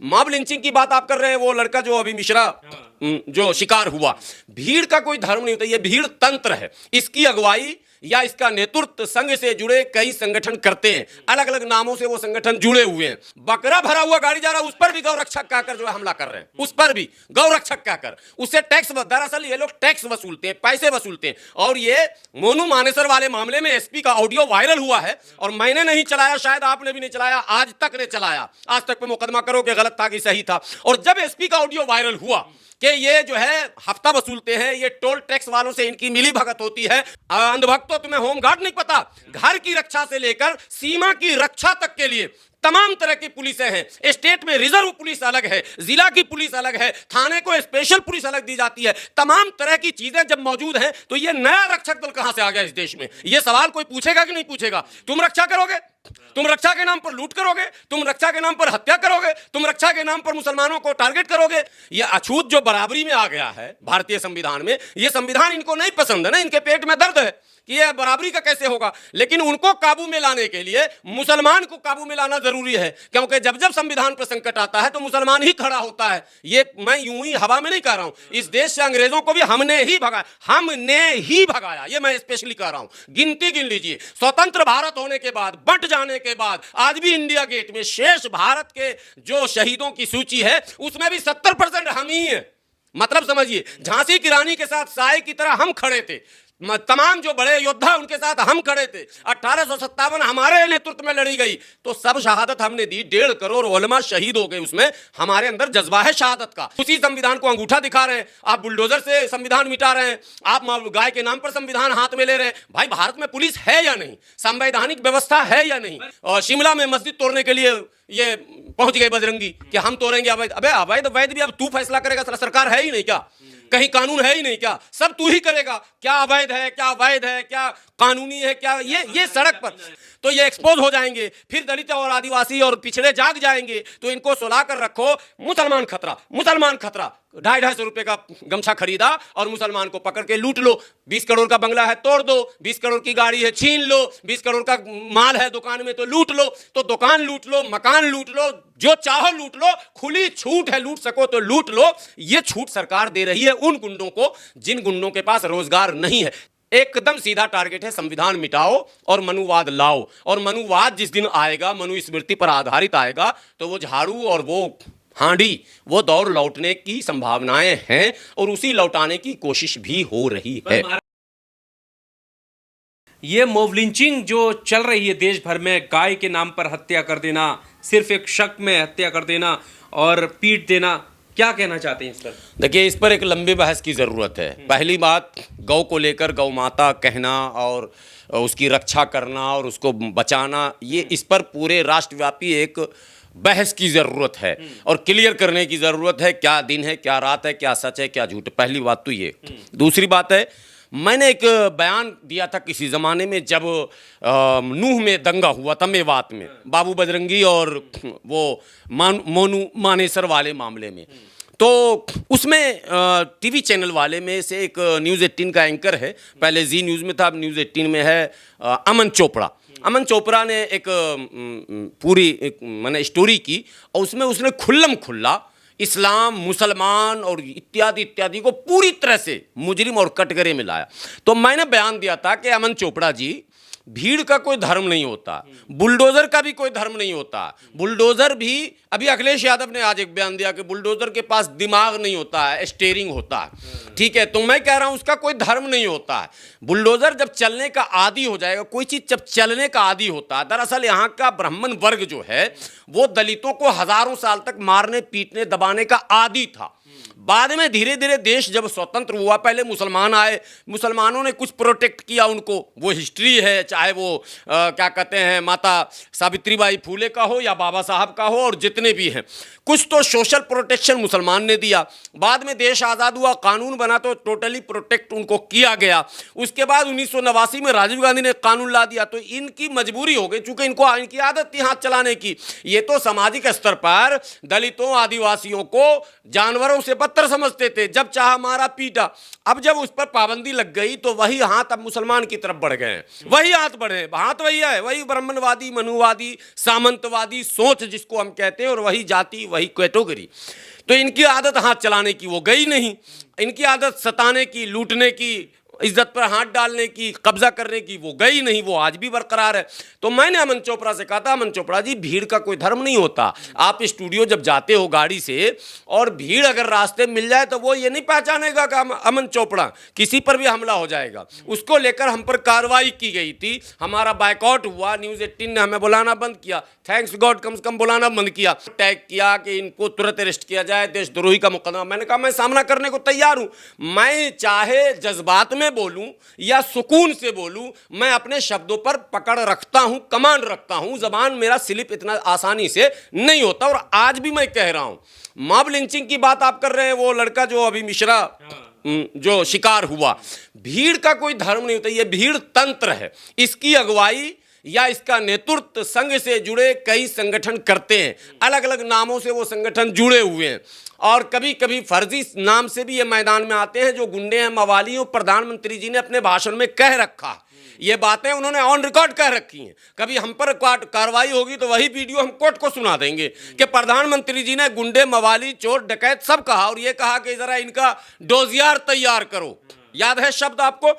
Mob lynching की बात आप कर रहे हैं, वो लड़का जो अभी मिश्रा जो शिकार हुआ, भीड़ का कोई धर्म नहीं होता, ये भीड़ तंत्र है। इसकी अगुवाई या इसका नेतृत्व संघ से जुड़े कई संगठन करते हैं, अलग अलग नामों से वो संगठन जुड़े हुए हैं। बकरा भरा हुआ गाड़ी जा रहा है, उस पर भी गौरक्षक कहकर जो है हमला कर रहे हैं, उस पर भी गौरक्षक कहकर उससे टैक्स, दरअसल ये लोग टैक्स वसूलते हैं, पैसे वसूलते हैं। और ये मोनू मानेसर वाले मामले में एसपी का ऑडियो वायरल हुआ है, और मैंने नहीं चलाया, शायद आपने भी नहीं चलाया, आज तक ने चलाया, आज तक पे मुकदमा करो कि गलत था कि सही था। और जब एसपी का ऑडियो वायरल हुआ कि ये जो है हफ्ता वसूलते हैं, ये टोल टैक्स वालों से इनकी मिली भगत होती है। अंधभक्तों, तुम्हें होमगार्ड नहीं पता? घर की रक्षा से लेकर सीमा की रक्षा तक के लिए तमाम तरह की पुलिसें हैं। स्टेट में रिजर्व पुलिस अलग है, जिला की पुलिस अलग है, थाने को स्पेशल पुलिस अलग दी जाती है। तमाम तरह की चीजें जब मौजूद हैं तो ये नया रक्षक दल कहां से आ गया इस देश में? ये सवाल कोई पूछेगा कि नहीं पूछेगा? तुम रक्षा करोगे? तुम रक्षा के नाम पर लूट करोगे? तुम रक्षा के नाम पर हत्या करोगे? तुम रक्षा के नाम पर मुसलमानों को टारगेट करोगे? ये अछूत जो बराबरी में आ गया है भारतीय संविधान में, ये संविधान इनको नहीं पसंद है ना, इनके पेट में दर्द है कि ये बराबरी का कैसे होगा। लेकिन उनको काबू में लाने के लिए मुसलमान को काबू में लाना जरूरी है, क्योंकि जब जब संविधान पर संकट आता है तो मुसलमान ही खड़ा होता है। ये मैं यूं ही हवा में नहीं कह रहा हूं, इस देश से अंग्रेजों को भी हमने ही भगाया, ये मैं स्पेशली कह रहा हूं। गिनती गिन लीजिए, स्वतंत्र भारत होने के बाद, बंट जाने के बाद, आज भी इंडिया गेट में शेष भारत के जो शहीदों की सूची है उसमें भी 70% हम ही है। मतलब समझिए, झांसी की रानी के साथ साए की तरह हम खड़े थे, तमाम जो बड़े योद्धा उनके साथ हम खड़े थे। 1857 हमारे नेतृत्व में लड़ी गई तो सब शहादत हमने दी, 1.5 करोड़ उलमा शहीद हो गए, उसमें हमारे अंदर जज्बा है शहादत का। उसी संविधान को अंगूठा दिखा रहे हैं आप, बुलडोजर से संविधान मिटा रहे हैं आप, गाय के नाम पर संविधान हाथ में ले रहे हैं। भाई, भारत में पुलिस है या नहीं? संवैधानिक व्यवस्था है या नहीं? और शिमला में मस्जिद तोड़ने के लिए ये पहुंच गए बजरंगी कि हम तोड़ेंगे अवैध। अबे अवैध वैध भी अब तू फैसला करेगा? सरकार है ही नहीं क्या? कहीं कानून है ही नहीं क्या? सब तू ही करेगा, क्या अवैध है, क्या वैध है, क्या कानूनी है, क्या ये सड़क पर तो ये एक्सपोज हो जाएंगे। फिर दलित और आदिवासी और पिछड़े जाग जाएंगे तो इनको सुला कर रखो। मुसलमान खतरा, मुसलमान खतरा, 250 रुपए का गमछा खरीदा और मुसलमान को पकड़ के लूट लो। 20 करोड़ का बंगला है तोड़ दो, 20 करोड़ की गाड़ी है छीन लो, 20 करोड़ का माल है दुकान में तो लूट लो। तो दुकान लूट लो, मकान लूट लो, जो चाहो लूट लो, खुली छूट है, लूट सको तो लूट लो। ये छूट सरकार दे रही है उन गुंडों को जिन गुंडों के पास रोजगार नहीं है। एकदम सीधा टारगेट है, संविधान मिटाओ और मनुवाद लाओ। और मनुवाद जिस दिन आएगा, मनुस्मृति पर आधारित आएगा, तो वो झाड़ू और वो हांडी, वो दौर लौटने की संभावनाएं हैं और उसी लौटाने की कोशिश भी हो रही है। ये मॉब लिंचिंग जो चल रही है देश भर में, गाय के नाम पर हत्या कर देना, सिर्फ एक शक में हत्या कर देना और पीट देना, क्या कहना चाहते हैं इस पर? देखिए, इस पर एक लंबी बहस की ज़रूरत है। पहली बात, गौ को लेकर गौ माता कहना और उसकी रक्षा करना और उसको बचाना, ये इस पर पूरे राष्ट्रव्यापी एक बहस की ज़रूरत है और क्लियर करने की ज़रूरत है, क्या दिन है, क्या रात है, क्या सच है, क्या झूठ है। पहली बात तो ये। दूसरी बात है, मैंने एक बयान दिया था किसी ज़माने में जब नूह में दंगा हुआ था मेवात में, बाबू बजरंगी और वो मोनू मानेसर वाले मामले में। तो उसमें टीवी चैनल वाले में से एक न्यूज़ 18 का एंकर है, पहले जी न्यूज़ में था, अब न्यूज़ 18 में है, अमन चोपड़ा। अमन चोपड़ा ने एक पूरी मैंने स्टोरी की और उसमें उसने खुल्लम खुल्ला इस्लाम, मुसलमान और इत्यादि इत्यादि को पूरी तरह से मुजरिम और कटघरे में लाया। तो मैंने बयान दिया था कि अमन चोपड़ा जी, भीड़ का कोई धर्म नहीं होता, बुलडोजर का भी कोई धर्म नहीं होता। बुलडोजर भी, अभी अखिलेश यादव ने आज एक बयान दिया कि बुलडोजर के पास दिमाग नहीं होता है, स्टीयरिंग होता है। ठीक है, तो मैं कह रहा हूं उसका कोई धर्म नहीं होता है। बुलडोजर जब चलने का आदी हो जाएगा, कोई चीज जब चलने का आदी होता है, दरअसल यहाँ का ब्राह्मण वर्ग जो है वो दलितों को हजारों साल तक मारने, पीटने, दबाने का आदी था। बाद में धीरे धीरे देश जब स्वतंत्र हुआ, पहले मुसलमान आए, मुसलमानों ने कुछ प्रोटेक्ट किया उनको, वो हिस्ट्री है, चाहे वो क्या कहते हैं माता सावित्रीबाई फूले का हो या बाबा साहब का हो और जितने भी हैं, कुछ तो सोशल प्रोटेक्शन मुसलमान ने दिया। बाद में देश आज़ाद हुआ, कानून बना तो टोटली प्रोटेक्ट उनको किया गया। उसके बाद 1989 में राजीव गांधी ने कानून ला दिया, तो इनकी मजबूरी हो गई, चूंकि इनकी आदत थी हाथ चलाने की। ये तो सामाजिक स्तर पर दलितों, आदिवासियों को जानवरों से पत्थर समझते थे, जब चाहा मारा पीटा। अब जब उस पर पाबंदी लग गई तो वही हाथ अब मुसलमान की तरफ बढ़ गए हैं, वही हाथ बढ़े, हाथ वही है, वही ब्राह्मणवादी, मनुवादी, सामंतवादी सोच जिसको हम कहते हैं, और वही जाति, वही कैटेगरी। तो इनकी आदत हाथ चलाने की वो गई नहीं, इनकी आदत सताने की, लूटने की, इज्जत पर हाथ डालने की, कब्जा करने की वो गई नहीं, वो आज भी बरकरार है। तो मैंने अमन चोपड़ा से कहा था, अमन चोपड़ा जी, भीड़ का कोई धर्म नहीं होता। आप स्टूडियो जब जाते हो गाड़ी से और भीड़ अगर रास्ते में मिल जाए तो वो ये नहीं पहचानेगा कि अमन चोपड़ा, किसी पर भी हमला हो जाएगा। उसको लेकर हम पर कार्रवाई की गई थी, हमारा बायकॉट हुआ, न्यूज़ 18 ने हमें बुलाना बंद किया, थैंक्स गॉड कम से कम बुलाना बंद किया, टैग किया कि इनको तुरंत अरेस्ट किया जाए, देशद्रोही का मुकदमा। मैंने कहा मैं सामना करने को तैयार हूं, मैं चाहे जज्बात में बोलूं या सुकून से बोलूं, मैं अपने शब्दों पर पकड़ रखता हूं, कमांड रखता हूं, जबान मेरा स्लिप इतना आसानी से नहीं होता। और आज भी मैं कह रहा हूं, मॉब लिंचिंग की बात आप कर रहे हैं, वो लड़का जो अभी मिश्रा जो शिकार हुआ, भीड़ का कोई धर्म नहीं होता, ये भीड़ तंत्र है। इसकी अगुवाई या इसका नेतृत्व संघ से जुड़े कई संगठन करते हैं, अलग अलग नामों से वो संगठन जुड़े हुए हैं, और कभी कभी फर्जी नाम से भी ये मैदान में आते हैं, जो गुंडे हैं, मवाली हैं। प्रधानमंत्री जी ने अपने भाषण में कह रखा, ये बातें उन्होंने ऑन रिकॉर्ड कह रखी हैं। कभी हम पर कार्रवाई होगी तो वही वीडियो हम कोर्ट को सुना देंगे कि प्रधानमंत्री जी ने गुंडे, मवाली, चोर, डकैत सब कहा, और ये कहा कि जरा इनका डोजियर तैयार करो। याद है शब्द आपको?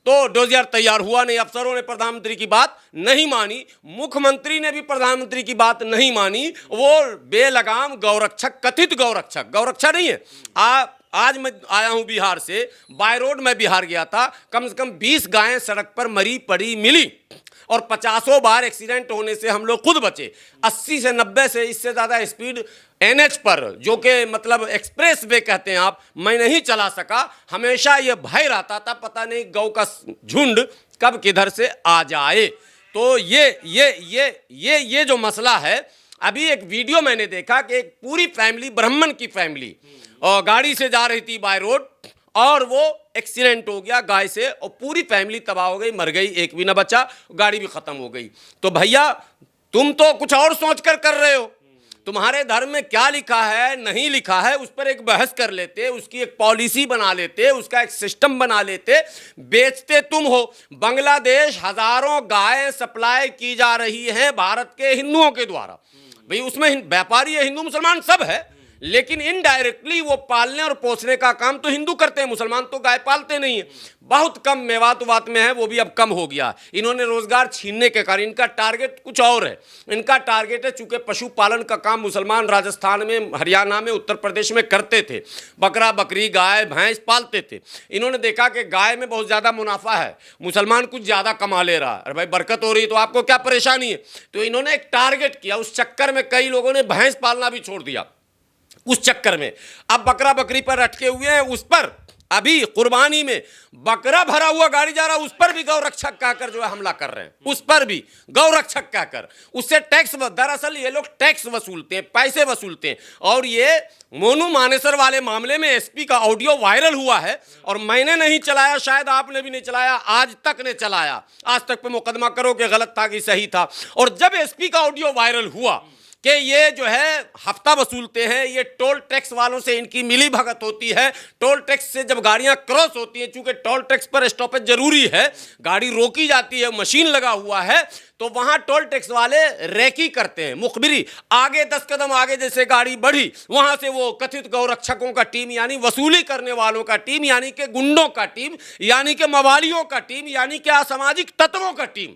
तो डोजियर तैयार हुआ नहीं, अफसरों ने प्रधानमंत्री की बात नहीं मानी, मुख्यमंत्री ने भी प्रधानमंत्री की बात नहीं मानी। वो बेलगाम गौरक्षक, कथित गौरक्षक, गौरक्षा नहीं है। आज मैं आया हूं बिहार से, बाय रोड में बिहार गया था, कम से कम 20 गायें सड़क पर मरी पड़ी मिली, और 50 बार एक्सीडेंट होने से हम लोग खुद बचे। 80 से 90 से इससे ज़्यादा स्पीड एनएच पर, जो कि मतलब एक्सप्रेस वे कहते हैं आप, मैं नहीं चला सका। हमेशा ये भय रहता था, पता नहीं गौ का झुंड कब किधर से आ जाए। तो ये जो मसला है, अभी एक वीडियो मैंने देखा कि एक पूरी फैमिली, ब्राह्मण की फैमिली, और गाड़ी से जा रही थी बाय रोड, और वो एक्सीडेंट हो गया गाय से, और पूरी फैमिली तबाह हो गई, मर गई, एक भी ना बचा, गाड़ी भी खत्म हो गई। तो भैया तुम तो कुछ और सोचकर कर रहे हो, तुम्हारे धर्म में क्या लिखा है, नहीं लिखा है, उस पर एक बहस कर लेते, उसकी एक पॉलिसी बना लेते, उसका एक सिस्टम बना लेते। बेचते तुम हो। बांग्लादेश हजारों गायें सप्लाई की जा रही हैं भारत के हिंदुओं के द्वारा। भाई उसमें व्यापारी है, हिंदू मुसलमान सब है, लेकिन इनडायरेक्टली वो पालने और पोसने का काम तो हिंदू करते हैं, मुसलमान तो गाय पालते नहीं है। बहुत कम मेवात वात में है, वो भी अब कम हो गया। इन्होंने रोजगार छीनने के कारण, इनका टारगेट कुछ और है। इनका टारगेट है, चूंकि पशुपालन का काम मुसलमान राजस्थान में, हरियाणा में, उत्तर प्रदेश में करते थे, बकरा बकरी, गाय भैंस पालते थे। इन्होंने देखा कि गाय में बहुत ज़्यादा मुनाफा है, मुसलमान कुछ ज़्यादा कमा ले रहा है, अरे भाई बरकत हो रही है तो आपको क्या परेशानी है। तो इन्होंने एक टारगेट किया, उस चक्कर में कई लोगों ने भैंस पालना भी छोड़ दिया। उस चक्कर में अब बकरा बकरी पर अटके हुए हैं। उस पर अभी कुर्बानी में बकरा भरा हुआ गाड़ी जा रहा है, उस पर भी गौरक्षक कहकर जो है हमला कर रहे हैं, उस पर भी गौरक्षक कहकर, उससे टैक्स, दरअसल ये लोग टैक्स वसूलते हैं, पैसे वसूलते हैं। और ये मोनू मानेसर वाले मामले में एसपी का ऑडियो वायरल हुआ है, और मैंने नहीं चलाया, शायद आपने भी नहीं चलाया, आज तक ने चलाया। आज तक पे मुकदमा करो कि गलत था कि सही था। और जब एसपी का ऑडियो वायरल हुआ कि ये जो है हफ्ता वसूलते हैं, ये टोल टैक्स वालों से इनकी मिली भगत होती है, टोल टैक्स से जब गाड़ियां क्रॉस होती हैं, चूंकि टोल टैक्स पर स्टॉपेज जरूरी है, गाड़ी रोकी जाती है, मशीन लगा हुआ है, तो वहां टोल टैक्स वाले रेकी करते हैं, मुखबिरी। आगे 10 कदम आगे जैसे गाड़ी बढ़ी, वहां से वो कथित गौरक्षकों का टीम, यानी वसूली करने वालों का टीम, यानी कि गुंडों का टीम, यानी कि मवालियों का टीम, यानी कि असामाजिक तत्वों का टीम,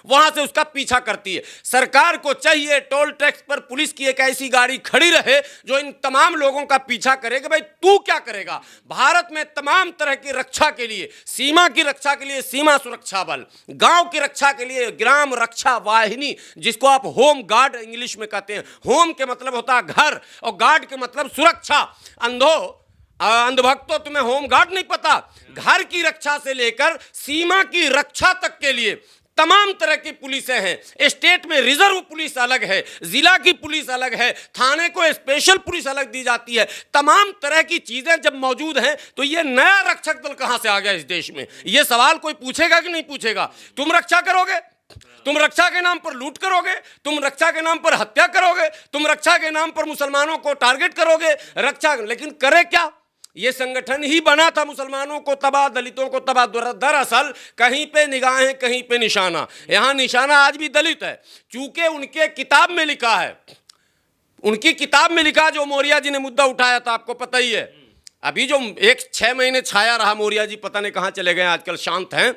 वहां से उसका पीछा करती है। सरकार को चाहिए टोल टैक्स पर पुलिस की एक ऐसी गाड़ी खड़ी रहे जो इन तमाम लोगों का पीछा करे कि भाई तू क्या करेगा। भारत में तमाम तरह की रक्षा के लिए, सीमा की रक्षा के लिए सीमा सुरक्षा बल, गांव की रक्षा के लिए ग्राम रक्षा वाहिनी, जिसको आप होम गार्ड इंग्लिश में कहते हैं। होम के मतलब होता है घर, और गार्ड के मतलब सुरक्षा। अंधभक्तों, तुम्हें होम गार्ड नहीं पता? घर की रक्षा से लेकर सीमा की रक्षा तक के लिए तमाम तरह की पुलिसें हैं। स्टेट में रिजर्व पुलिस अलग है, जिला की पुलिस अलग है, थाने को स्पेशल पुलिस अलग दी जाती है। तमाम तरह की चीजें जब मौजूद हैं तो ये नया रक्षक दल कहां से आ गया इस देश में? ये सवाल कोई पूछेगा कि नहीं पूछेगा? तुम रक्षा करोगे? तुम रक्षा के नाम पर लूट करोगे, तुम रक्षा के नाम पर हत्या करोगे, तुम रक्षा के नाम पर मुसलमानों को टारगेट करोगे, रक्षा। लेकिन करे क्या? ये संगठन ही बना था मुसलमानों को तबाह, दलितों को तबाह। दरअसल कहीं पे निगाहें, कहीं पे निशाना। यहां निशाना आज भी दलित है, चूंकि उनके किताब में लिखा है, उनकी किताब में लिखा, जो मौर्य जी ने मुद्दा उठाया था, आपको पता ही है। अभी जो 6 महीने छाया रहा, मौर्य जी पता नहीं कहां चले गए, आजकल शांत हैं।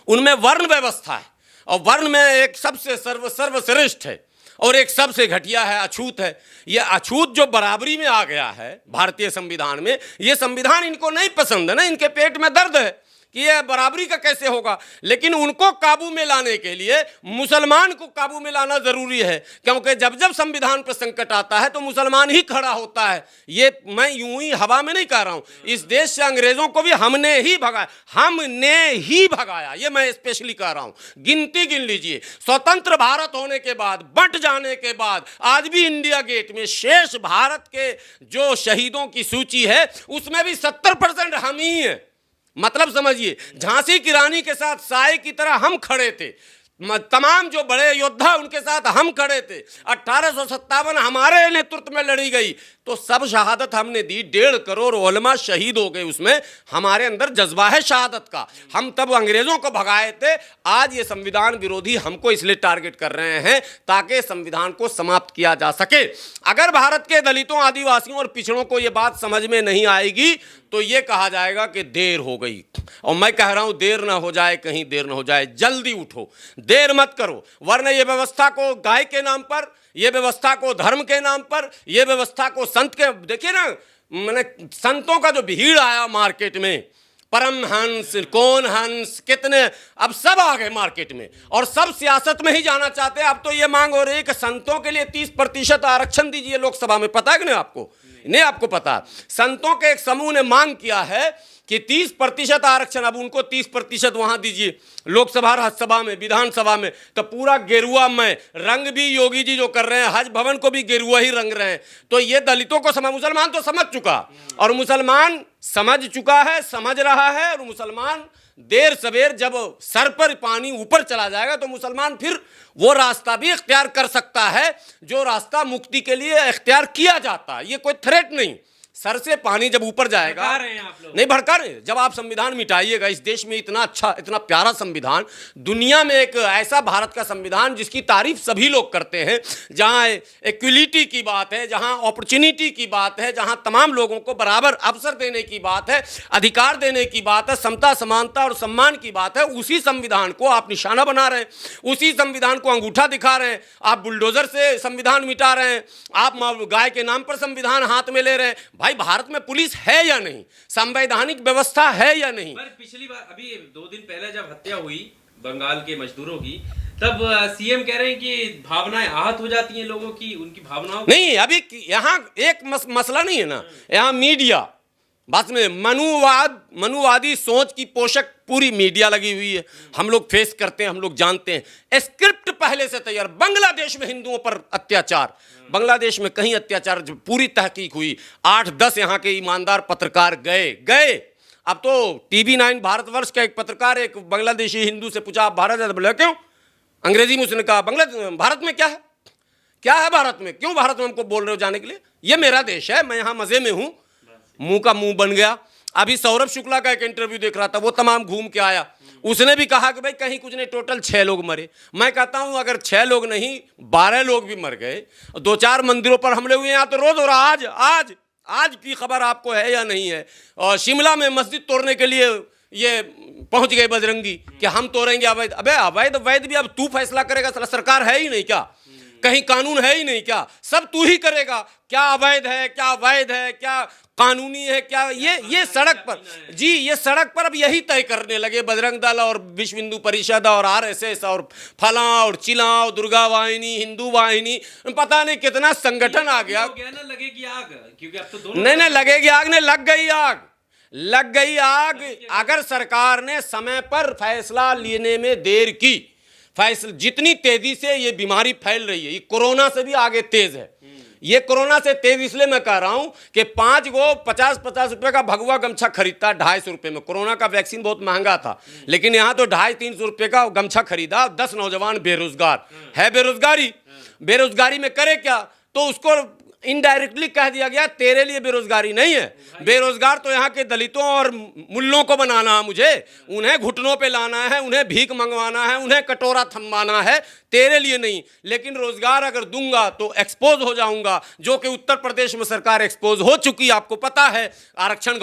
उनमें वर्ण व्यवस्था है, और वर्ण में एक सबसे सर्वश्रेष्ठ है और एक सबसे घटिया है, अछूत है। ये अछूत जो बराबरी में आ गया है भारतीय संविधान में, ये संविधान इनको नहीं पसंद है ना, इनके पेट में दर्द है कि ये बराबरी का कैसे होगा। लेकिन उनको काबू में लाने के लिए मुसलमान को काबू में लाना जरूरी है, क्योंकि जब जब संविधान पर संकट आता है तो मुसलमान ही खड़ा होता है। ये मैं यूं ही हवा में नहीं कह रहा हूं, इस देश से अंग्रेजों को भी हमने ही भगाया, ये मैं स्पेशली कह रहा हूं। गिनती गिन लीजिए, स्वतंत्र भारत होने के बाद, बंट जाने के बाद, आज भी इंडिया गेट में शेष भारत के जो शहीदों की सूची है उसमें भी 70% हम ही हैं। मतलब समझिए, झांसी की रानी के साथ साए की तरह हम खड़े थे, तमाम जो बड़े योद्धा उनके साथ हम खड़े थे। 1857 हमारे नेतृत्व में लड़ी गई, तो सब शहादत हमने दी। 1.5 करोड़ उलमा शहीद हो गए, उसमें हमारे अंदर जज्बा है शहादत का। हम तब अंग्रेजों को भगाए थे, आज ये संविधान विरोधी हमको इसलिए टारगेट कर रहे हैं ताकि संविधान को समाप्त किया जा सके। अगर भारत के दलितों, आदिवासियों और पिछड़ों को ये बात समझ में नहीं आएगी तो ये कहा जाएगा कि देर हो गई। और मैं कह रहा हूं, देर ना हो जाए, कहीं देर ना हो जाए, जल्दी उठो, देर मत करो, वरना ये व्यवस्था को गाय के नाम पर, ये व्यवस्था को धर्म के नाम पर, ये व्यवस्था को संत के, देखिए ना, मैंने संतों का जो भीड़ आया मार्केट में, परमहंस, कौन हंस, कितने, अब सब आ गए मार्केट में और सब सियासत में ही जाना चाहते हैं। अब तो ये मांग हो रही है कि संतों के लिए 30% आरक्षण दीजिए लोकसभा में। पता है कि नहीं आपको? नहीं आपको पता? संतों के एक समूह ने मांग किया है कि 30% आरक्षण, अब उनको 30% वहां दीजिए लोकसभा, राज्यसभा में, विधानसभा में। तो पूरा गेरुआ में रंग भी योगी जी जो कर रहे हैं, हज भवन को भी गेरुआ ही रंग रहे हैं। तो ये दलितों को मुसलमान तो समझ चुका, और मुसलमान समझ चुका है, समझ रहा है। और मुसलमान देर सवेर जब सर पर पानी ऊपर चला जाएगा तो मुसलमान फिर वो रास्ता भी इख्तियार कर सकता है जो रास्ता मुक्ति के लिए इख्तियार किया जाता है। ये कोई थ्रेट नहीं, सर से पानी जब ऊपर जाएगा, भड़का रहे हैं आप लोग। नहीं भड़का रहे। जब आप संविधान मिटाइएगा, इस देश में इतना अच्छा, इतना प्यारा संविधान, दुनिया में एक ऐसा भारत का संविधान जिसकी तारीफ सभी लोग करते हैं, जहां इक्वलिटी की बात है, जहां अपॉर्चुनिटी की बात है, जहां तमाम लोगों को बराबर अवसर देने की बात है, अधिकार देने की बात है, समता, समानता और सम्मान की बात है, उसी संविधान को आप निशाना बना रहे हैं, उसी संविधान को अंगूठा दिखा रहे हैं। आप बुलडोजर से संविधान मिटा रहे हैं, आप गाय के नाम पर संविधान हाथ में ले रहे हैं। भाई, भारत में पुलिस है या नहीं? संवैधानिक व्यवस्था है या नहीं? पर पिछली बार, अभी 2 दिन पहले जब हत्या हुई बंगाल के मजदूरों की, तब सीएम कह रहे हैं कि भावनाएं आहत हो जाती हैं लोगों की, उनकी भावनाओं नहीं। अभी यहाँ एक मसला नहीं है ना, यहाँ मीडिया बस में मनुवादी सोच की पोषक पूरी मीडिया लगी हुई है। हम लोग फेस करते हैं, हम लोग जानते हैं, स्क्रिप्ट पहले से तैयार। बांग्लादेश में हिंदुओं पर अत्याचार, बांग्लादेश में कहीं अत्याचार, पूरी तहकीक हुई, 8-10 यहाँ के ईमानदार पत्रकार गए। अब तो TV9 भारतवर्ष का एक पत्रकार एक बांग्लादेशी हिंदू से पूछा, आप भारत जाते? बोले क्यों? अंग्रेजी में उसने कहा, भारत में क्या है? क्या है भारत में? क्यों भारत में हमको बोल रहे हो जाने के लिए? ये मेरा देश है, मैं यहाँ मजे में हूं। मुंह का मुंह बन गया। अभी सौरभ शुक्ला का एक इंटरव्यू देख रहा था, वो तमाम घूम के आया, उसने भी कहा कि भाई कहीं कुछ नहीं, टोटल 6 लोग मरे। मैं कहता हूं अगर 6 लोग नहीं 12 लोग भी मर गए, 2-4 मंदिरों पर हमले हुए, यहाँ तो रोज हो रहा। आज की खबर आपको है या नहीं है? और शिमला में मस्जिद तोड़ने के लिए ये पहुंच गए बजरंगी कि हम तोड़ेंगे अवैध। अबे अवैध भी अब तू फैसला करेगा? सरकार है ही नहीं क्या? कहीं कानून है ही नहीं क्या? सब तू ही करेगा। क्या अवैध है, क्या वैध है, क्या कानूनी है, क्या? ये सड़क पर जी, ये सड़क पर अब यही तय करने लगे बजरंग दल और विश्व हिंदू परिषद और RSS और फला और चिला और दुर्गा वाहिनी, हिंदू वाहिनी, पता नहीं कितना संगठन आ गया। लगेगी आग, क्योंकि अब तो दोनों नहीं लगेगी आग, नहीं लग गई आग। अगर सरकार ने समय पर फैसला लेने में देर की, जितनी तेजी से ये बीमारी फैल रही है, ये कोरोना से भी आगे तेज है, ये कोरोना से तेज इसलिए मैं कह रहा हूं कि 5 गो 50-50 रुपए का भगवा गमछा खरीदता 250 रुपए में। कोरोना का वैक्सीन बहुत महंगा था, लेकिन यहां तो 250-300 रुपए का गमछा खरीदा। 10 नौजवान बेरोजगार है। बेरोजगारी में करे क्या? तो उसको इनडायरेक्टली कह दिया गया तेरे लिए बेरोजगारी नहीं है, बेरोजगार तो यहाँ के दलितों और मुल्लों को बनाना है मुझे, उन्हें घुटनों पे लाना है, उन्हें भीख मंगवाना है, उन्हें कटोरा थमवाना है, तेरे लिए नहीं। लेकिन रोजगार अगर दूंगा तो एक्सपोज हो जाऊंगा, जो कि उत्तर प्रदेश में सरकार एक्सपोज हो चुकी, आपको पता है। आरक्षण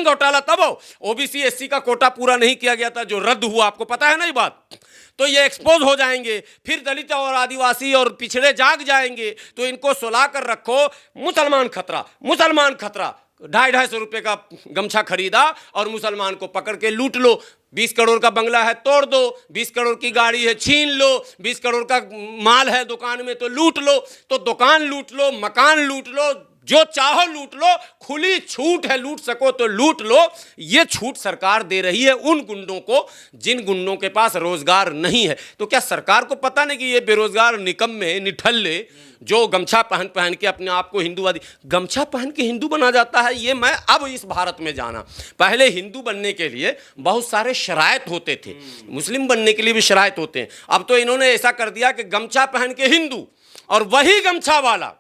घोटाला तब हो, ओबीसी एससी का कोटा पूरा नहीं किया गया था जो रद्द हुआ, आपको पता है ना ये बात। तो ये एक्सपोज हो जाएंगे, फिर दलित और आदिवासी और पिछड़े जाग जाएंगे। तो इनको सुला कर रखो। मुसलमान खतरा 250-250 रुपए का गमछा खरीदा और मुसलमान को पकड़ के लूट लो। 20 करोड़ का बंगला है तोड़ दो, 20 करोड़ की गाड़ी है छीन लो, 20 करोड़ का माल है दुकान में तो लूट लो। तो दुकान लूट लो, मकान लूट लो, जो चाहो लूट लो, खुली छूट है, लूट सको तो लूट लो। ये छूट सरकार दे रही है उन गुंडों को जिन गुंडों के पास रोजगार नहीं है। तो क्या सरकार को पता नहीं कि ये बेरोजगार निकम्मे निठल्ले जो गमछा पहन के अपने आप को हिंदूवादी, गमछा पहन के हिंदू बना जाता है? ये मैं अब इस भारत में जाना। पहले हिंदू बनने के लिए बहुत सारे शराइत होते थे, मुस्लिम बनने के लिए भी शराइत होते हैं। अब तो इन्होंने ऐसा कर दिया कि गमछा पहन के हिंदू, और वही गमछा वाला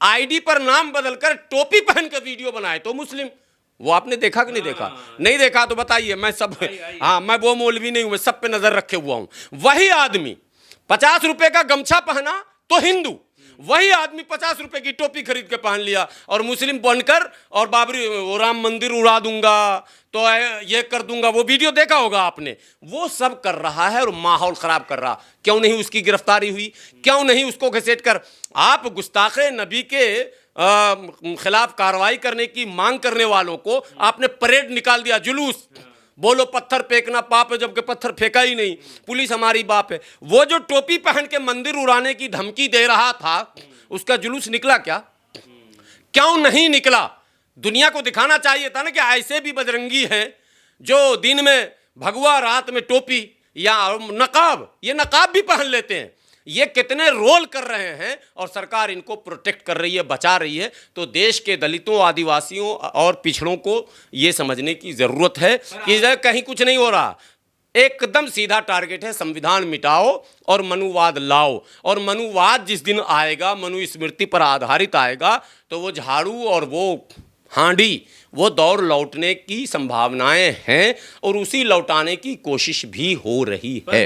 आईडी पर नाम बदलकर टोपी पहन के वीडियो बनाए तो मुस्लिम। वो आपने देखा कि नहीं देखा? नहीं देखा तो बताइए। मैं सब हाँ, मैं वो मौलवी नहीं हूं, मैं सब पे नजर रखे हुआ हूं। वही आदमी 50 रुपए का गमछा पहना तो हिंदू, वही आदमी 50 रुपए की टोपी खरीद के पहन लिया और मुस्लिम बनकर और बाबरी वो राम मंदिर उड़ा दूंगा तो ये कर दूंगा। वो वीडियो देखा होगा आपने। वो सब कर रहा है और माहौल खराब कर रहा। क्यों नहीं उसकी गिरफ्तारी हुई? क्यों नहीं उसको घसीट कर? आप गुस्ताखे नबी के खिलाफ कार्रवाई करने की मांग करने वालों को आपने परेड निकाल दिया, जुलूस। बोलो पत्थर फेंकना पाप है, जबकि पत्थर फेंका ही नहीं। पुलिस हमारी बाप है। वो जो टोपी पहन के मंदिर उड़ाने की धमकी दे रहा था, उसका जुलूस निकला क्या? क्यों नहीं निकला? दुनिया को दिखाना चाहिए था ना कि ऐसे भी बजरंगी हैं जो दिन में भगवा, रात में टोपी या नकाब, ये नकाब भी पहन लेते हैं। ये कितने रोल कर रहे हैं और सरकार इनको प्रोटेक्ट कर रही है, बचा रही है। तो देश के दलितों, आदिवासियों और पिछड़ों को ये समझने की जरूरत है कि कहीं कुछ नहीं हो रहा। एकदम सीधा टारगेट है, संविधान मिटाओ और मनुवाद लाओ। और मनुवाद जिस दिन आएगा, मनुस्मृति पर आधारित आएगा, तो वो झाड़ू और वो हांडी वो दौर लौटने की संभावनाएं हैं और उसी लौटाने की कोशिश भी हो रही है।